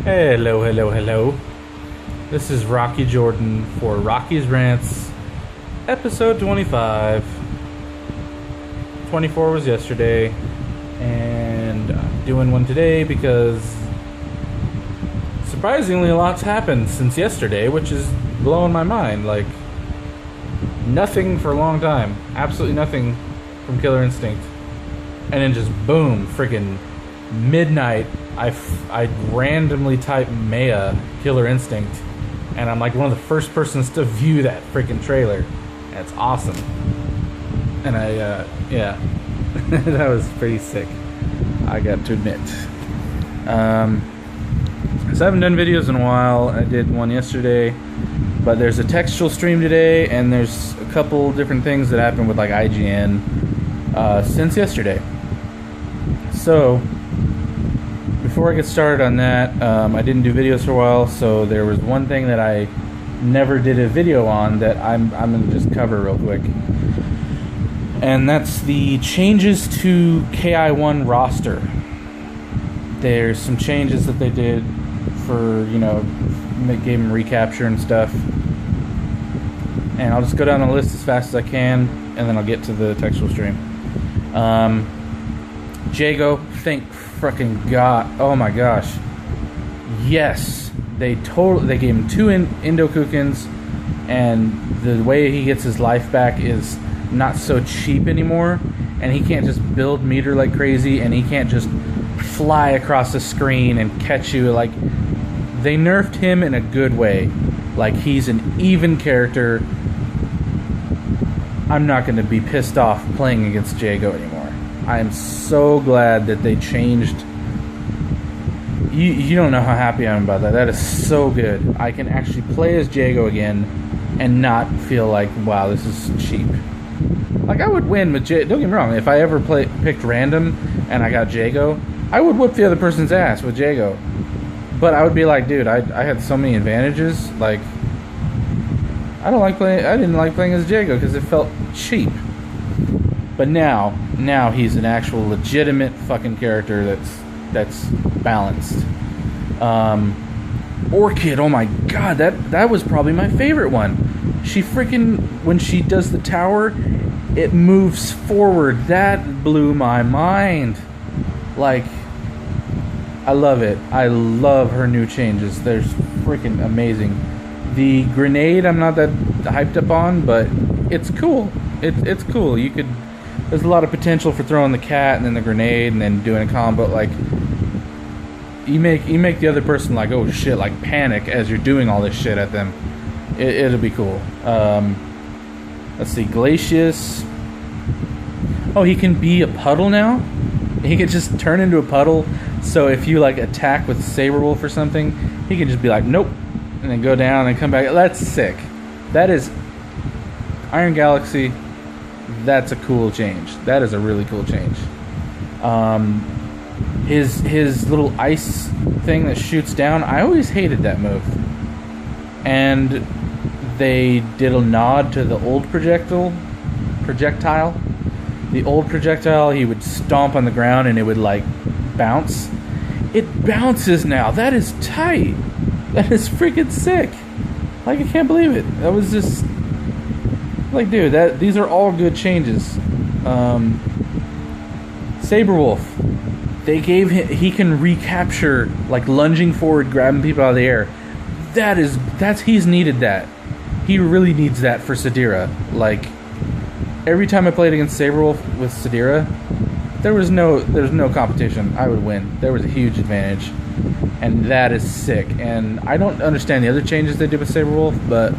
Hello, hello, hello. This is Rocky Jordan for Rocky's Rants, episode 25. 24 was yesterday, and I'm doing one today because surprisingly a lot's happened since yesterday, which is blowing my mind. Like, nothing for a long time. Absolutely nothing from Killer Instinct. And then just boom, freaking midnight, I randomly type Maya Killer Instinct, and I'm like one of the first persons to view that freaking trailer. And it's awesome. And yeah, that was pretty sick, I got to admit. So I haven't done videos in a while. I did one yesterday, but there's a textual stream today, and there's a couple different things that happened with like IGN since yesterday. So before I get started on that, I didn't do videos for a while, so there was one thing that I never did a video on that I'm going to just cover real quick. And that's the changes to KI1 roster. There's some changes that they did for, game recapture and stuff. And I'll just go down the list as fast as I can, and then I'll get to the textual stream. Jago, thank frickin' God. Oh my gosh. Yes. They gave him two Indokukins, and the way he gets his life back is not so cheap anymore, and he can't just build meter like crazy, and he can't just fly across the screen and catch you. Like, they nerfed him in a good way. Like, he's an even character. I'm not going to be pissed off playing against Jago anymore. I am so glad that they changed. You don't know how happy I am about that. That is so good. I can actually play as Jago again and not feel like, wow, this is cheap. Like, I would win with Jago. Don't get me wrong. If I ever picked random and I got Jago, I would whoop the other person's ass with Jago. But I would be like, dude, I had so many advantages. Like, I didn't like playing as Jago because it felt cheap. But now he's an actual legitimate fucking character that's balanced. Orchid, oh my god, that was probably my favorite one. She freaking, when she does the tower, it moves forward. That blew my mind. Like, I love it. I love her new changes. They're freaking amazing. The grenade I'm not that hyped up on, but it's cool. It's cool. There's a lot of potential for throwing the cat and then the grenade and then doing a combo. Like, you make the other person like, oh shit, like panic as you're doing all this shit at them. It'll be cool. Let's see, Glacius. Oh, he can be a puddle now? He can just turn into a puddle, so if you like attack with Saberwolf or something, he can just be like, nope, and then go down and come back. That's sick. That is Iron Galaxy. That's a cool change. That is a really cool change. His little ice thing that shoots down, I always hated that move. And they did a nod to the old projectile. The old projectile, he would stomp on the ground and it would like bounce. It bounces now. That is tight. That is freaking sick. Like, I can't believe it. That was just like, dude, these are all good changes. Saberwolf, they gave him, he can recapture, like lunging forward, grabbing people out of the air. He's needed that. He really needs that for Sadira. Like, every time I played against Saberwolf with Sadira, there's no competition. I would win. There was a huge advantage, and that is sick. And I don't understand the other changes they did with Saberwolf, but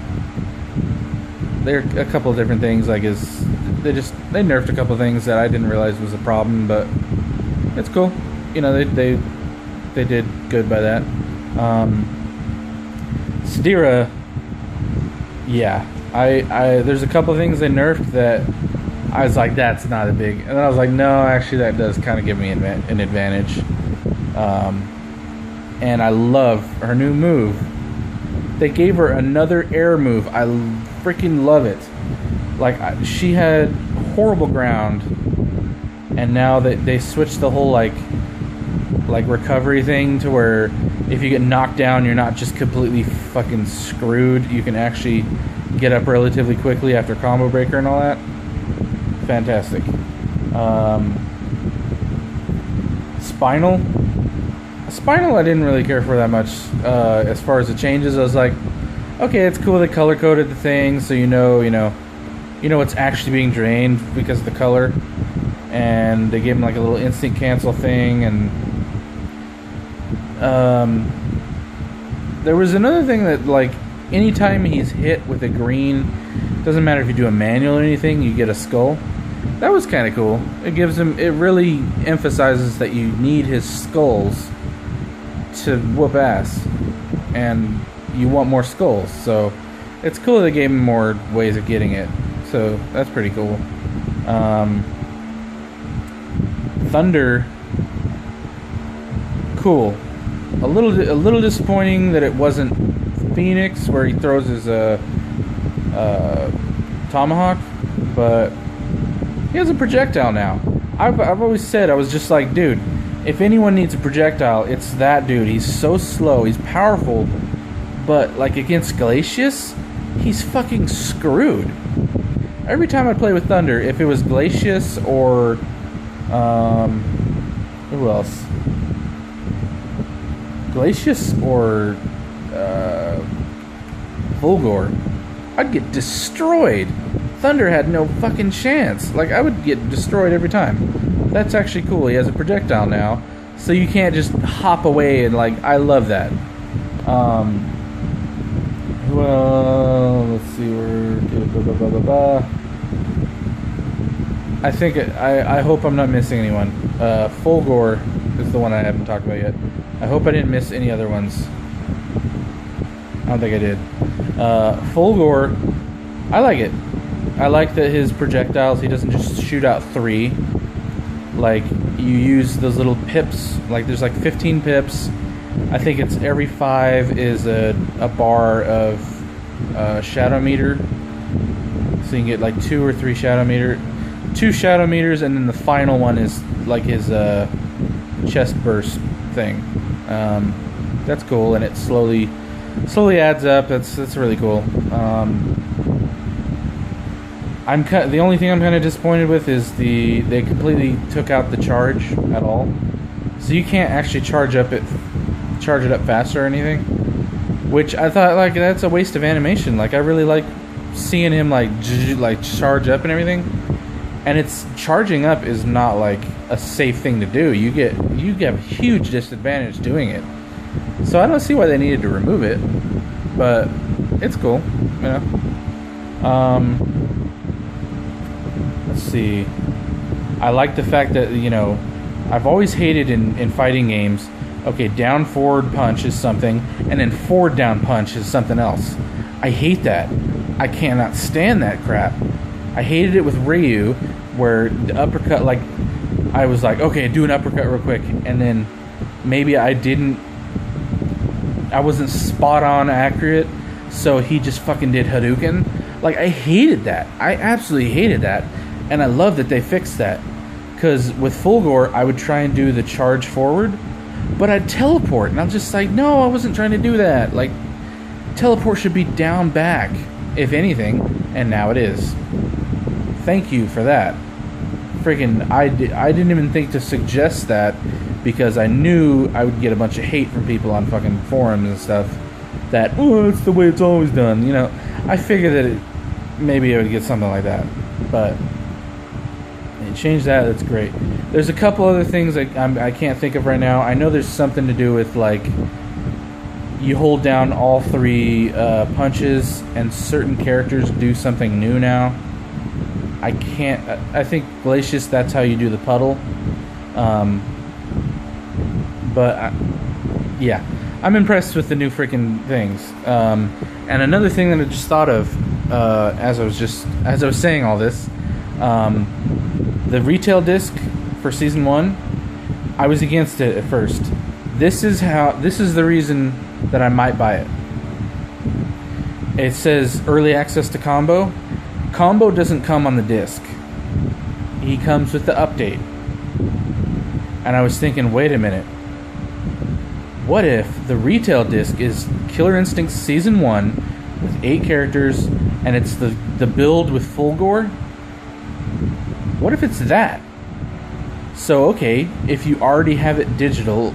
there are a couple of different things. Like, they nerfed a couple of things that I didn't realize was a problem, but it's cool. They did good by that. Sadira, yeah, there's a couple of things they nerfed that I was like, that's not a big, and then I was like, no, actually that does kind of give me an advantage. And I love her new move. They gave her another air move. I freaking love it. Like, she had horrible ground, and now they switched the whole, like, like recovery thing to where if you get knocked down, you're not just completely fucking screwed. You can actually get up relatively quickly after combo breaker and all that. Fantastic. Spinal I didn't really care for that much. As far as the changes, I was like, okay, it's cool they color coded the thing, so you know what's actually being drained because of the color. And they gave him like a little instant cancel thing, and there was another thing that, like, anytime he's hit with a green, doesn't matter if you do a manual or anything, you get a skull. That was kind of cool. It really emphasizes that you need his skulls to whoop ass, and you want more skulls, so it's cool they gave him more ways of getting it, so that's pretty cool. Thunder, cool. A little disappointing that it wasn't Phoenix where he throws his tomahawk, but he has a projectile now. I've always said, I was just like, dude, if anyone needs a projectile, it's that dude. He's so slow, he's powerful, but like against Glacius, he's fucking screwed. Every time I play with Thunder, if it was Glacius or who else? Glacius or Fulgor, I'd get destroyed. Thunder had no fucking chance. Like, I would get destroyed every time. That's actually cool. He has a projectile now, so you can't just hop away and, like, I love that. Well, let's see, I hope I'm not missing anyone. Fulgor is the one I haven't talked about yet. I hope I didn't miss any other ones. I don't think I did. Fulgor, I like it. I like that his projectiles, he doesn't just shoot out 3. Like, you use those little pips. Like, there's like 15 pips. I think it's every 5 is a bar of shadow meter. So you can get like 2 or 3 shadow meter. 2 shadow meters, and then the final one is like his chest burst thing. That's cool, and it slowly adds up. That's really cool. The only thing I'm kind of disappointed with is they completely took out the charge at all, so you can't actually charge it up faster or anything. Which I thought, like, that's a waste of animation. Like, I really like seeing him like charge up and everything. And it's charging up is not like a safe thing to do. You get a huge disadvantage doing it. So I don't see why they needed to remove it, but it's cool, you know. Let's see. I like the fact that, you know, I've always hated in fighting games. Okay, down forward punch is something, and then forward down punch is something else. I hate that. I cannot stand that crap. I hated it with Ryu, where the uppercut, like, I was like, okay, do an uppercut real quick, and then maybe I wasn't spot on accurate, so he just fucking did Hadouken. Like, I hated that. I absolutely hated that, and I love that they fixed that. Because with Fulgor, I would try and do the charge forward, but I'd teleport, and I'm just like, no, I wasn't trying to do that. Like, teleport should be down back, if anything, and now it is. Thank you for that. Freaking, I didn't even think to suggest that because I knew I would get a bunch of hate from people on fucking forums and stuff that, oh, that's the way it's always done. You know, I figured that maybe I would get something like that, but they changed that. That's great. There's a couple other things I can't think of right now. I know there's something to do with, like, you hold down all 3 punches and certain characters do something new now. I think Glacius, that's how you do the puddle. Yeah, I'm impressed with the new freaking things. And another thing that I just thought of, as I was saying all this, the retail disc for season 1, I was against it at first. This is the reason that I might buy it. It says early access to combo. Combo doesn't come on the disc. He comes with the update. And I was thinking, wait a minute. what if the retail disc is Killer Instinct Season 1 with 8 characters, and it's the build with Fulgore? What if it's that? So, okay, if you already have it digital,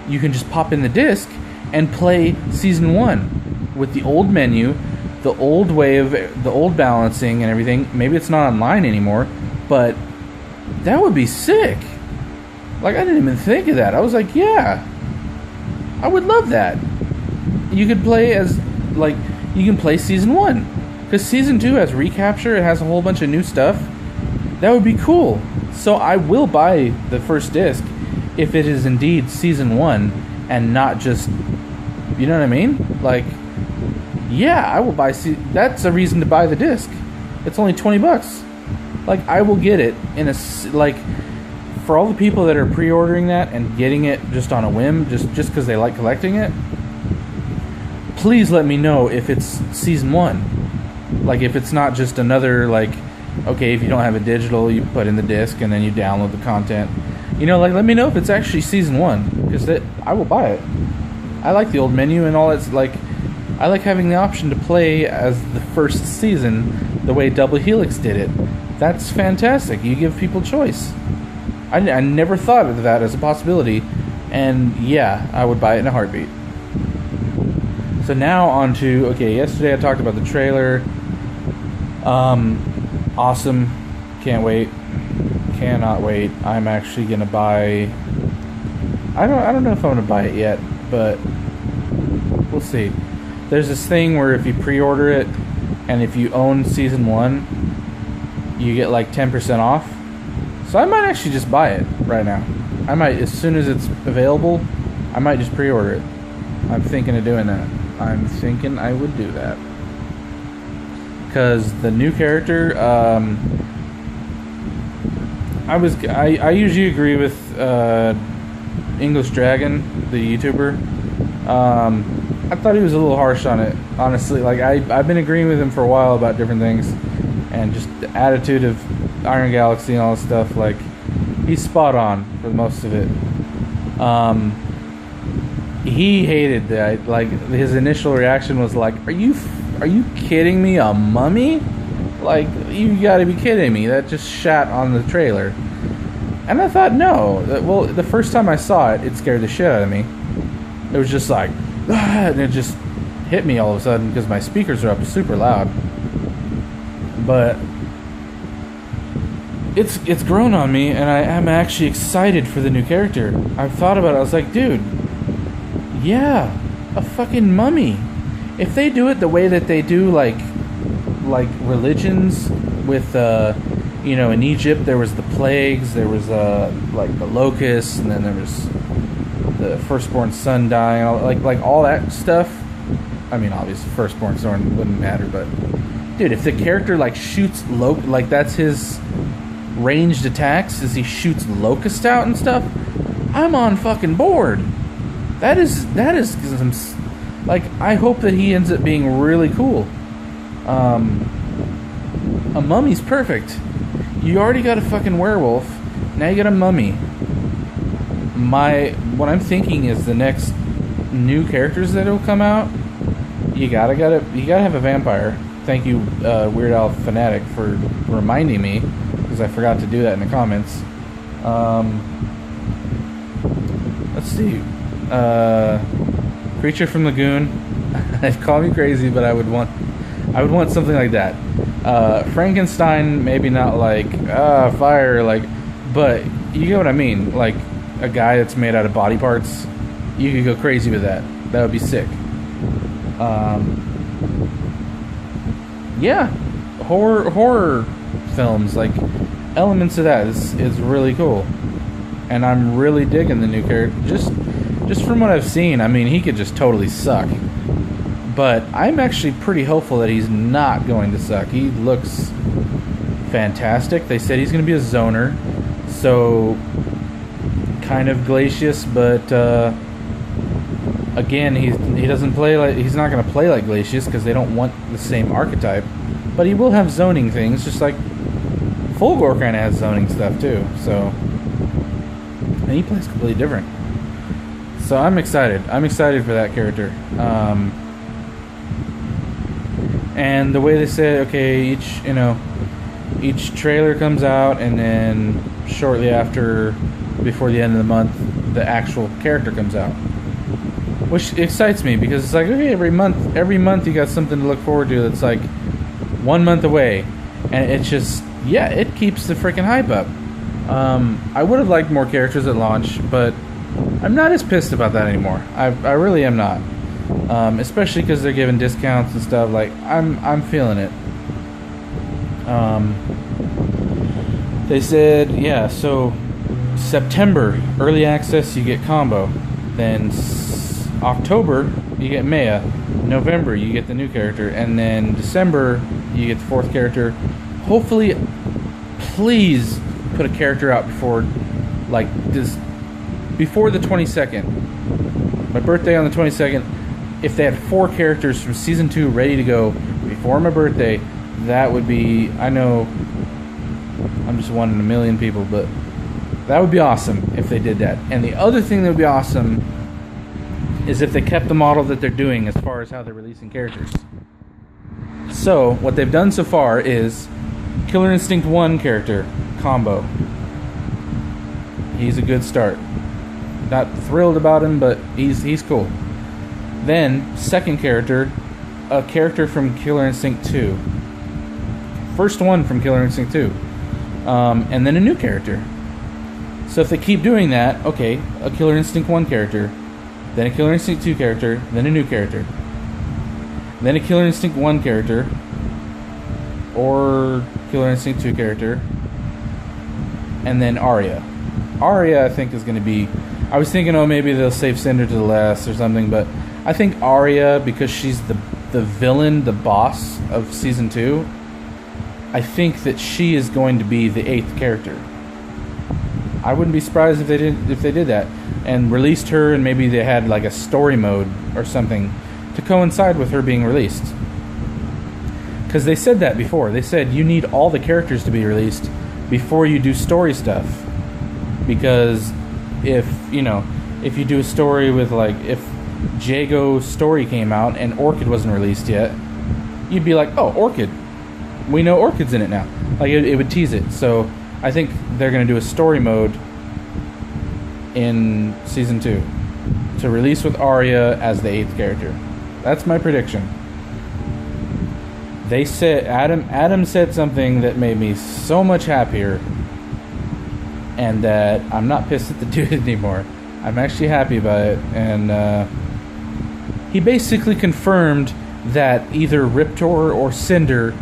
you can just pop in the disc and play Season 1 with the old menu, the old way of the old balancing and everything. Maybe it's not online anymore, but that would be sick. Like, I didn't even think of that. I was like, yeah, I would love that. You could play as, like, you can play Season 1. Because Season 2 has recapture, it has a whole bunch of new stuff. That would be cool. So I will buy the first disc if it is indeed Season 1 and not just, you know what I mean? Like, yeah, I will buy, that's a reason to buy the disc. It's only $20. Like, I will get it in a, like, for all the people that are pre-ordering that and getting it just on a whim, just because they like collecting it, please let me know if it's Season 1. Like, if it's not just another, like, okay, if you don't have a digital, you put in the disc and then you download the content. You know, like, let me know if it's actually Season 1, because I will buy it. I like the old menu and all that's, like, I like having the option to play as the first season the way Double Helix did it. That's fantastic. You give people choice. I never thought of that as a possibility, and yeah, I would buy it in a heartbeat. So now on to, okay, yesterday I talked about the trailer. Awesome. Can't wait. Cannot wait. I'm actually gonna buy, I don't know if I'm gonna buy it yet, but we'll see. There's this thing where if you pre-order it and if you own Season 1, you get like 10% off. So I might actually just buy it right now. I might, as soon as it's available, I might just pre-order it. I'm thinking of doing that. I'm thinking I would do that. Because the new character, I usually agree with English Dragon, the YouTuber. I thought he was a little harsh on it, honestly. Like, I've been agreeing with him for a while about different things, and just the attitude of Iron Galaxy and all this stuff. Like, he's spot on for most of it. He hated that. Like, his initial reaction was like, "Are you kidding me? A mummy? Like, you gotta be kidding me! That just shat on the trailer." And I thought, no. Well, the first time I saw it, it scared the shit out of me. It was just like, and it just hit me all of a sudden because my speakers are up super loud. But it's grown on me, and I am actually excited for the new character. I've thought about it. I was like, dude, yeah, a fucking mummy. If they do it the way that they do, like religions with, you know, in Egypt there was the plagues, there was like the locusts, and then there was the firstborn son dying, like all that stuff. I mean, obviously, firstborn son wouldn't matter, but dude, if the character like shoots like that's his ranged attacks, as he shoots locusts out and stuff, I'm on fucking board. That is some, like, I hope that he ends up being really cool. A mummy's perfect. You already got a fucking werewolf. Now you got a mummy. What I'm thinking is the next new characters that will come out, you gotta have a vampire. Thank you, Weird Al Fanatic, for reminding me, because I forgot to do that in the comments. Let's see. Creature from Lagoon. Call me crazy, but I would want something like that. Frankenstein, maybe not like fire, like, but you get what I mean. Like a guy that's made out of body parts. You could go crazy with that. That would be sick. Yeah, horror films, like elements of that is really cool, and I'm really digging the new character. Just from what I've seen, I mean, he could just totally suck. But I'm actually pretty hopeful that he's not going to suck. He looks fantastic. They said he's going to be a zoner, so kind of Glacius, but again, he doesn't play like, he's not going to play like Glacius because they don't want the same archetype. But he will have zoning things, just like Fulgore kind of has zoning stuff too. So, and he plays completely different. So I'm excited. I'm excited for that character. And the way they said, okay, each trailer comes out, and then shortly after, before the end of the month, the actual character comes out, which excites me because it's like, okay, every month you got something to look forward to that's like 1 month away, and it's just, yeah, it keeps the freaking hype up. I would have liked more characters at launch, but I'm not as pissed about that anymore. I really am not. Especially because they're giving discounts and stuff. Like, I'm feeling it. They said, yeah, so September, early access, you get combo. Then October, you get Maya. November, you get the new character. And then December, you get the fourth character. Hopefully, please put a character out before, like, this, before the 22nd. My birthday on the 22nd. If they had 4 characters from Season 2 ready to go before my birthday, that would be, I know I'm just one in a million people, but that would be awesome if they did that. And the other thing that would be awesome is if they kept the model that they're doing as far as how they're releasing characters. So, what they've done so far is Killer Instinct 1 character, combo. He's a good start. Not thrilled about him, but he's cool. Then, second character, a character from Killer Instinct 2. First one from Killer Instinct 2. And then a new character. So if they keep doing that, okay, a Killer Instinct 1 character, then a Killer Instinct 2 character, then a new character. Then a Killer Instinct 1 character, or Killer Instinct 2 character, and then Arya. Arya, I think, is going to be... I was thinking, oh, maybe they'll save Cinder to the last or something, but I think Arya, because she's the villain, the boss of Season 2, I think that she is going to be the 8th character. I wouldn't be surprised if they did that and released her, and maybe they had like a story mode or something to coincide with her being released. Because they said that before. They said you need all the characters to be released before you do story stuff. Because if you do a story with, like, if Jago's story came out and Orchid wasn't released yet, you'd be like, oh, Orchid. We know Orchid's in it now. Like, it would tease it. So I think they're going to do a story mode in Season 2 to release with Arya as the 8th character. That's my prediction. They said, Adam said something that made me so much happier, and that I'm not pissed at the dude anymore. I'm actually happy about it. And he basically confirmed that either Riptor or Cinder,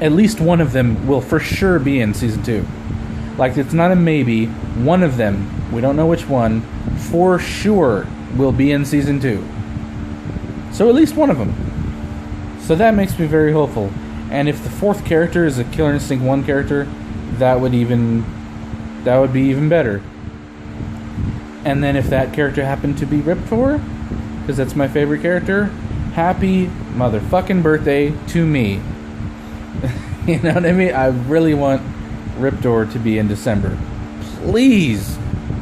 at least one of them, will for sure be in Season 2. Like, it's not a maybe. One of them, we don't know which one, for sure will be in Season 2. So at least one of them. So that makes me very hopeful. And if the 4th character is a Killer Instinct 1 character, that would be even better. And then if that character happened to be Riptor, because that's my favorite character, happy motherfucking birthday to me. You know what I mean? I really want Riptor to be in December. Please,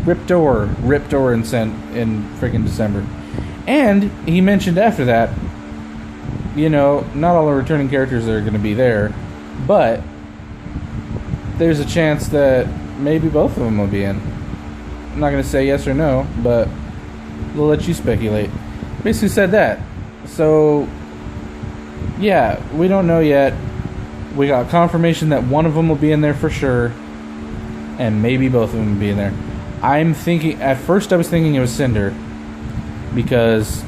Riptor in freaking December. And he mentioned after that, not all the returning characters are going to be there, but there's a chance that maybe both of them will be in. I'm not going to say yes or no, but we'll let you speculate. Basically said that. So, yeah, we don't know yet. We got confirmation that one of them will be in there for sure, and maybe both of them will be in there. At first I was thinking it was Cinder, because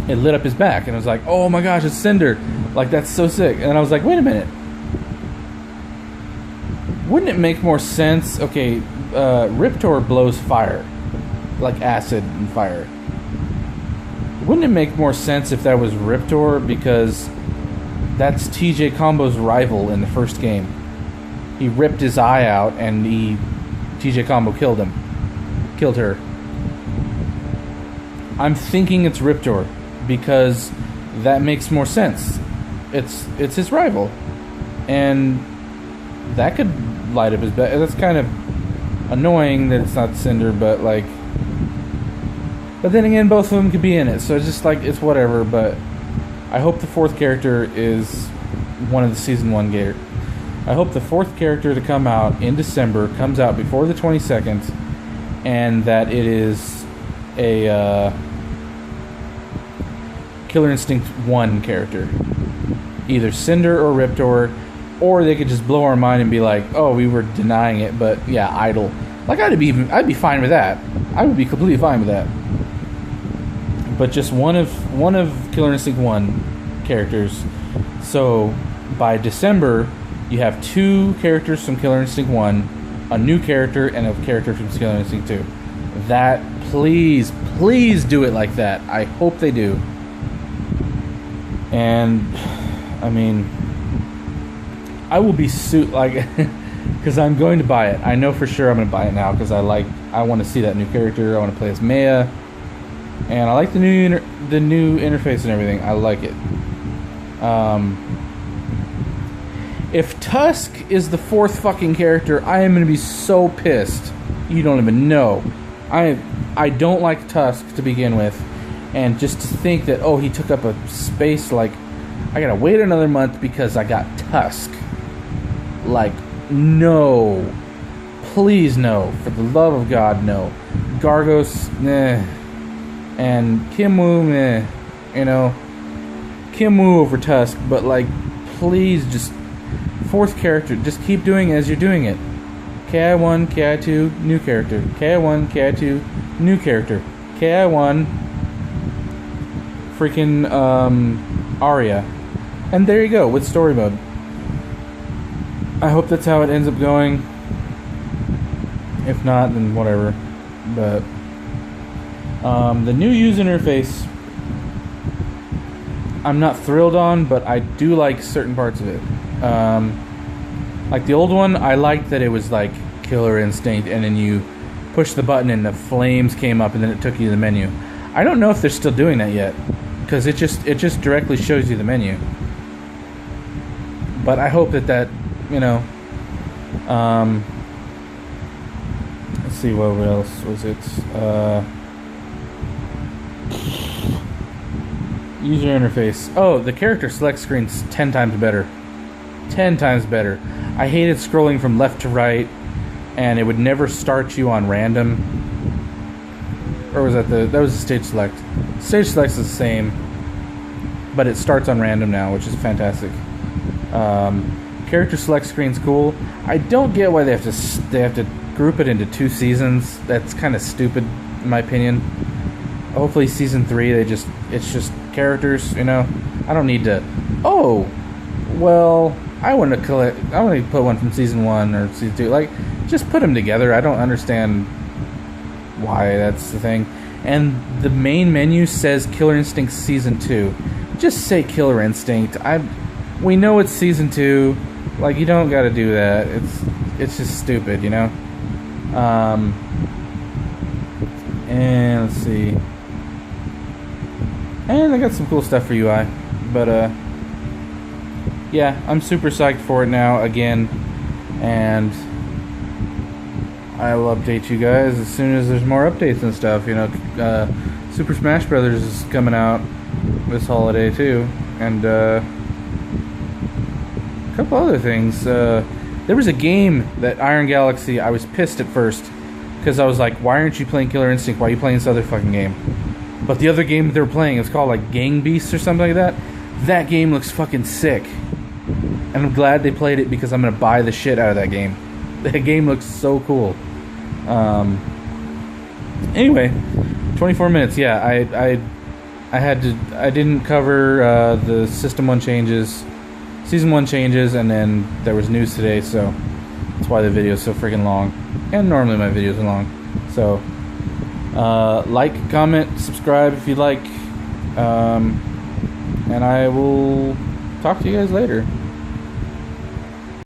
it lit up his back, and I was like, oh my gosh, it's Cinder. Like, that's so sick. And I was like, wait a minute. Wouldn't it make more sense? Okay, Riptor blows fire, like acid and fire. Wouldn't it make more sense if that was Riptor, because that's TJ Combo's rival in the first game. He ripped his eye out, and TJ Combo killed her. I'm thinking it's Riptor, because that makes more sense. It's his rival, and that could light up his back. That's kind of annoying that it's not Cinder, but like, But then again, both of them could be in it, so it's just like, it's whatever. But I hope the fourth character is one of the season 1 gear. I hope the fourth character to come out in December comes out before the 22nd, and that it is a Killer Instinct 1 character. Either Cinder or Riptor, or they could just blow our mind and be like, oh, we were denying it, but yeah, Idol. Like, I'd be fine with that. I would be completely fine with that. But just one of Killer Instinct 1 characters. So by December, you have 2 characters from Killer Instinct 1, a new character, and a character from Killer Instinct 2. That, please do it like that. I hope they do. And I mean, I will be because I'm going to buy it. I know for sure I'm going to buy it now because I want to see that new character. I want to play as Maya, and I like the new interface and everything. I like it. If Tusk is the 4th fucking character, I am going to be so pissed. You don't even know. I don't like Tusk to begin with, and just to think that, oh, he took up a space, like, I gotta wait another month because I got Tusk. Like, no. Please no. For the love of God, no. Gargos, nah. And Kimwoo, nah. You know, Kimwoo over Tusk, but like, please just, 4th character, just keep doing as you're doing it. KI1, KI2, new character. KI1, KI2, new character. KI1, freaking, Arya. And there you go, with story mode. I hope that's how it ends up going. If not, then whatever. But the new user interface, I'm not thrilled on, but I do like certain parts of it. Like the old one, I liked that it was like Killer Instinct, and then you push the button and the flames came up, and then it took you to the menu. I don't know if they're still doing that yet, because it just directly shows you the menu. But I hope that you know, let's see, what else was it? User interface. Oh, the character select screen's 10 times better. 10 times better. I hated scrolling from left to right, and it would never start you on random. Or was that was the stage select? Stage select's the same, but it starts on random now, which is fantastic. Character select screen's cool. I don't get why they have to group it into 2 seasons. That's kind of stupid, in my opinion. Hopefully season 3 it's just characters, you know. I don't need to. Oh, well, I want to put one from season 1 or season 2. Like, just put them together. I don't understand why that's the thing. And the main menu says Killer Instinct season 2. Just say Killer Instinct. We know it's season 2. Like, you don't got to do that. It's just stupid, you know. And let's see. And I got some cool stuff for UI, but yeah, I'm super psyched for it now again, and I will update you guys as soon as there's more updates and stuff. You know, Super Smash Brothers is coming out this holiday too, and a couple other things. There was a game that Iron Galaxy, I was pissed at first because I was like, why aren't you playing Killer Instinct? Why are you playing this other fucking game? But the other game they were playing is called like Gang Beasts or something like that. That game looks fucking sick, and I'm glad they played it because I'm gonna buy the shit out of that game. That game looks so cool. Anyway, 24 minutes. Yeah, I didn't cover the System 1 changes, Season 1 changes, and then there was news today, so that's why the video is so freaking long. And normally my videos are long. So, like, comment, subscribe if you like, and I will talk to you guys later.